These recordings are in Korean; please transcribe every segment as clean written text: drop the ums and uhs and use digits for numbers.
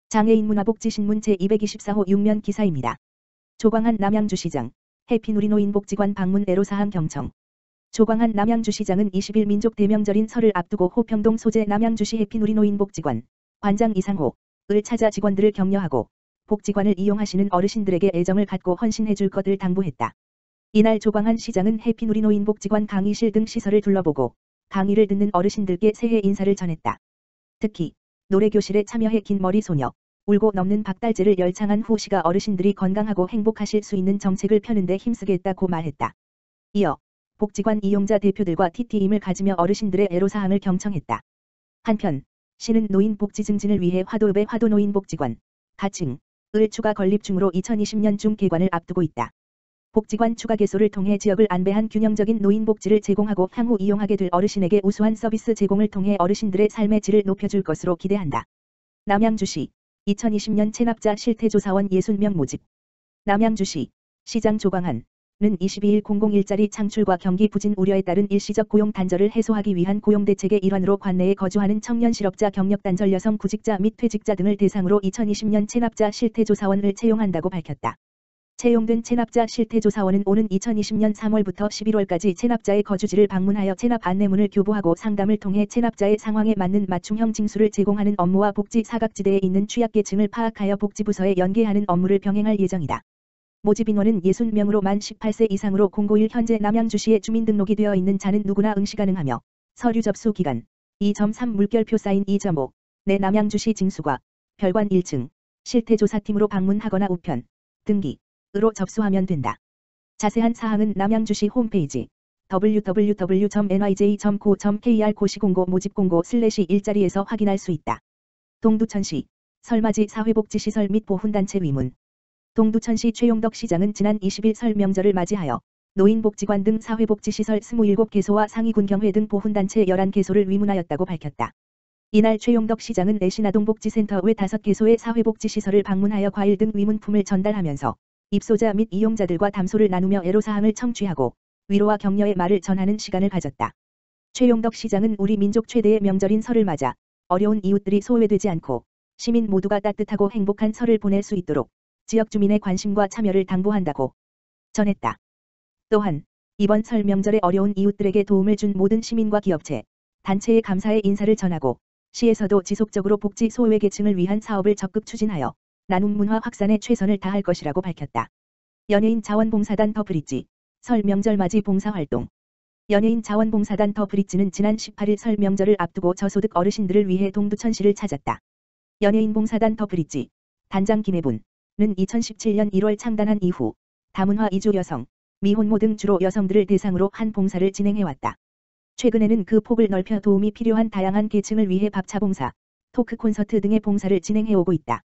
장애인 문화복지신문 제224호 6면 기사입니다. 조광한 남양주시장, 해피누리노인복지관 방문 애로사항 경청. 조광한 남양주시장은 20일 민족대명절인 설을 앞두고 호평동 소재 남양주시 해피누리노인복지관 관장 이상호을 찾아 직원들을 격려하고 복지관을 이용하시는 어르신들에게 애정을 갖고 헌신해줄 것을 당부했다. 이날 조광한 시장은 해피누리노인복지관 강의실 등 시설을 둘러보고 강의를 듣는 어르신들께 새해 인사를 전했다. 특히 노래교실에 참여해 긴 머리 소녀, 울고 넘는 박달재를 열창한 후 시가 어르신들이 건강하고 행복하실 수 있는 정책을 펴는데 힘쓰겠다고 말했다. 이어 복지관 이용자 대표들과 TT임을 가지며 어르신들의 애로사항을 경청했다. 한편 시는 노인 복지 증진을 위해 화도읍의 화도노인복지관 가칭을 추가 건립 중으로 2020년 중 개관을 앞두고 있다. 복지관 추가 개소를 통해 지역을 안배한 균형적인 노인 복지를 제공하고 향후 이용하게 될 어르신에게 우수한 서비스 제공을 통해 어르신들의 삶의 질을 높여줄 것으로 기대한다. 남양주시 2020년 체납자 실태조사원 60명 모집. 남양주시 시장 조광한은 22일 공공일자리 창출과 경기 부진 우려에 따른 일시적 고용 단절을 해소하기 위한 고용대책의 일환으로 관내에 거주하는 청년 실업자 경력단절 여성 구직자 및 퇴직자 등을 대상으로 2020년 체납자 실태조사원을 채용한다고 밝혔다. 채용된 체납자 실태조사원은 오는 2020년 3월부터 11월까지 체납자의 거주지를 방문하여 체납 안내문을 교부하고 상담을 통해 체납자의 상황에 맞는 맞춤형 징수를 제공하는 업무와 복지 사각지대에 있는 취약계층을 파악하여 복지부서에 연계하는 업무를 병행할 예정이다. 모집 인원은 60명으로 만 18세 이상으로 091 현재 남양주시에 주민등록이 되어 있는 자는 누구나 응시 가능하며 서류 접수 기간 2.3 물결표 사인 2.5 내 남양주시 징수과 별관 1층 실태조사팀으로 방문하거나 우편 등기로 접수하면 된다. 자세한 사항은 남양주시 홈페이지 www.nyj.co.kr 고시공고 모집공고/일자리에서 확인할 수 있다. 동두천시 설맞이 사회복지시설 및 보훈단체 위문. 동두천시 최용덕 시장은 지난 20일 설 명절을 맞이하여 노인복지관 등 사회복지시설 27개소와 상위군경회 등 보훈단체 11개소를 위문하였다고 밝혔다. 이날 최용덕 시장은 내신아동복지센터 외 5개소의 사회복지시설을 방문하여 과일 등 위문품을 전달하면서 입소자 및 이용자들과 담소를 나누며 애로사항을 청취하고 위로와 격려의 말을 전하는 시간을 가졌다. 최용덕 시장은 우리 민족 최대의 명절인 설을 맞아 어려운 이웃들이 소외되지 않고 시민 모두가 따뜻하고 행복한 설을 보낼 수 있도록 지역 주민의 관심과 참여를 당부한다고 전했다. 또한 이번 설 명절에 어려운 이웃들에게 도움을 준 모든 시민과 기업체, 단체에 감사의 인사를 전하고 시에서도 지속적으로 복지 소외계층을 위한 사업을 적극 추진하여 나눔 문화 확산에 최선을 다할 것이라고 밝혔다. 연예인 자원봉사단 더 브릿지 설 명절 맞이 봉사활동. 연예인 자원봉사단 더 브릿지는 지난 18일 설 명절을 앞두고 저소득 어르신들을 위해 동두천시를 찾았다. 연예인 봉사단 더 브릿지 단장 김혜분은 2017년 1월 창단한 이후 다문화 이주 여성, 미혼모 등 주로 여성들을 대상으로 한 봉사를 진행해왔다. 최근에는 그 폭을 넓혀 도움이 필요한 다양한 계층을 위해 밥차 봉사, 토크 콘서트 등의 봉사를 진행해오고 있다.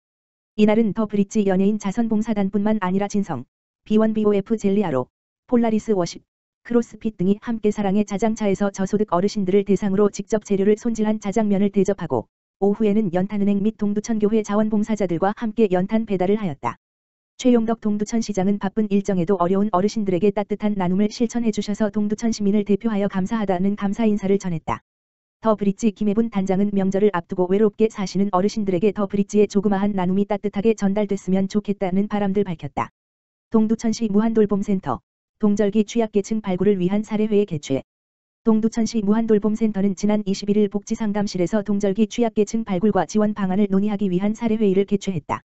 이날은 더 브릿지 연예인 자선봉사단뿐만 아니라 진성, B1BOF 젤리아로, 폴라리스 워십, 크로스핏 등이 함께 사랑의 자장차에서 저소득 어르신들을 대상으로 직접 재료를 손질한 자장면을 대접하고 오후에는 연탄은행 및 동두천교회 자원봉사자들과 함께 연탄 배달을 하였다. 최용덕 동두천시장은 바쁜 일정에도 어려운 어르신들에게 따뜻한 나눔을 실천해 주셔서 동두천 시민을 대표하여 감사하다는 감사 인사를 전했다. 더 브릿지 김혜분 단장은 명절을 앞두고 외롭게 사시는 어르신들에게 더 브릿지의 조그마한 나눔이 따뜻하게 전달됐으면 좋겠다는 바람들 밝혔다. 동두천시 무한돌봄센터 동절기 취약계층 발굴을 위한 사례회의 개최. 동두천시 무한돌봄센터는 지난 21일 복지상담실에서 동절기 취약계층 발굴과 지원 방안을 논의하기 위한 사례회의를 개최했다.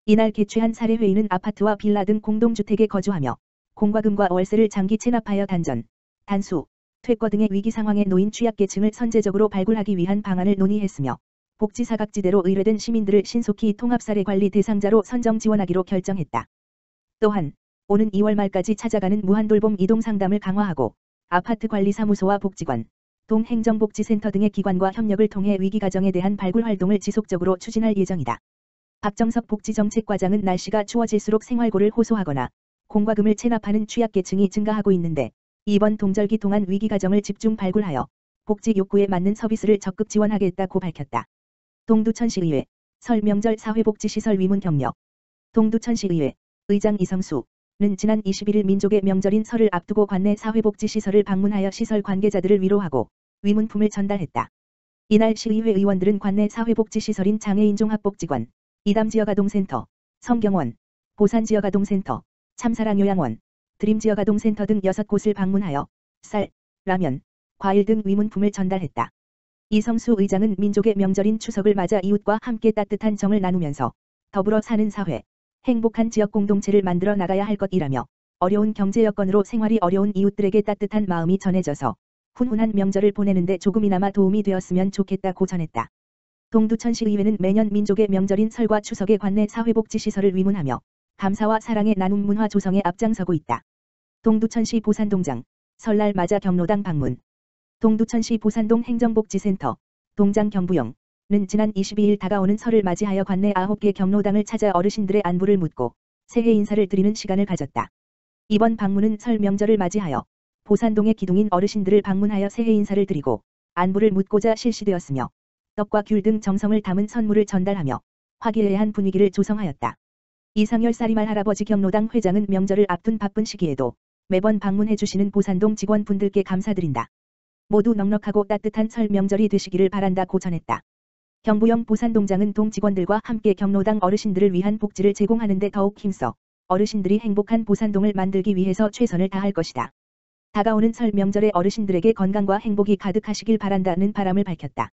이날 개최한 사례회의는 아파트와 빌라 등 공동주택에 거주하며 공과금과 월세를 장기 체납하여 단전, 단수, 퇴거 등의 위기 상황에 놓인 취약계층을 선제적으로 발굴하기 위한 방안을 논의했으며 복지사각지대로 의뢰된 시민들을 신속히 통합사례관리 대상자로 선정 지원하기로 결정했다. 또한 오는 2월 말까지 찾아가는 무한돌봄 이동상담을 강화하고 아파트관리사무소와 복지관, 동행정복지센터 등의 기관과 협력을 통해 위기가정에 대한 발굴 활동을 지속적으로 추진할 예정이다. 박정석 복지정책과장은 날씨가 추워질수록 생활고를 호소하거나 공과금을 체납하는 취약계층이 증가하고 있는데 이번 동절기 동안 위기가정을 집중 발굴하여 복지 욕구에 맞는 서비스를 적극 지원하겠다고 밝혔다. 동두천시의회 설 명절 사회복지시설 위문 격려. 동두천시의회 의장 이성수는 지난 21일 민족의 명절인 설을 앞두고 관내 사회복지시설을 방문하여 시설 관계자들을 위로하고 위문품을 전달했다. 이날 시의회 의원들은 관내 사회복지시설인 장애인 종합복지관, 이담지역아동센터, 성경원, 보산지역아동센터, 참사랑요양원, 드림지역아동센터 등 6곳을 방문하여 쌀, 라면, 과일 등 위문품을 전달했다. 이성수 의장은 민족의 명절인 추석을 맞아 이웃과 함께 따뜻한 정을 나누면서 더불어 사는 사회, 행복한 지역 공동체를 만들어 나가야 할 것이라며 어려운 경제 여건으로 생활이 어려운 이웃들에게 따뜻한 마음이 전해져서 훈훈한 명절을 보내는데 조금이나마 도움이 되었으면 좋겠다고 전했다. 동두천시의회는 매년 민족의 명절인 설과 추석에 관내 사회복지시설을 위문하며 감사와 사랑의 나눔 문화 조성에 앞장서고 있다. 동두천시 보산동장, 설날 맞아 경로당 방문. 동두천시 보산동 행정복지센터, 동장 경부영은 지난 22일 다가오는 설을 맞이하여 관내 9개 경로당을 찾아 어르신들의 안부를 묻고 새해 인사를 드리는 시간을 가졌다. 이번 방문은 설 명절을 맞이하여 보산동의 기둥인 어르신들을 방문하여 새해 인사를 드리고 안부를 묻고자 실시되었으며 떡과 귤 등 정성을 담은 선물을 전달하며 화기애애한 분위기를 조성하였다. 이상열 쌀이말 할아버지 경로당 회장은 명절을 앞둔 바쁜 시기에도 매번 방문해 주시는 보산동 직원분들께 감사드린다. 모두 넉넉하고 따뜻한 설 명절이 되시기를 바란다고 전했다. 경부영 보산동장은 동 직원들과 함께 경로당 어르신들을 위한 복지를 제공하는 데 더욱 힘써 어르신들이 행복한 보산동을 만들기 위해서 최선을 다할 것이다. 다가오는 설 명절에 어르신들에게 건강과 행복이 가득하시길 바란다는 바람을 밝혔다.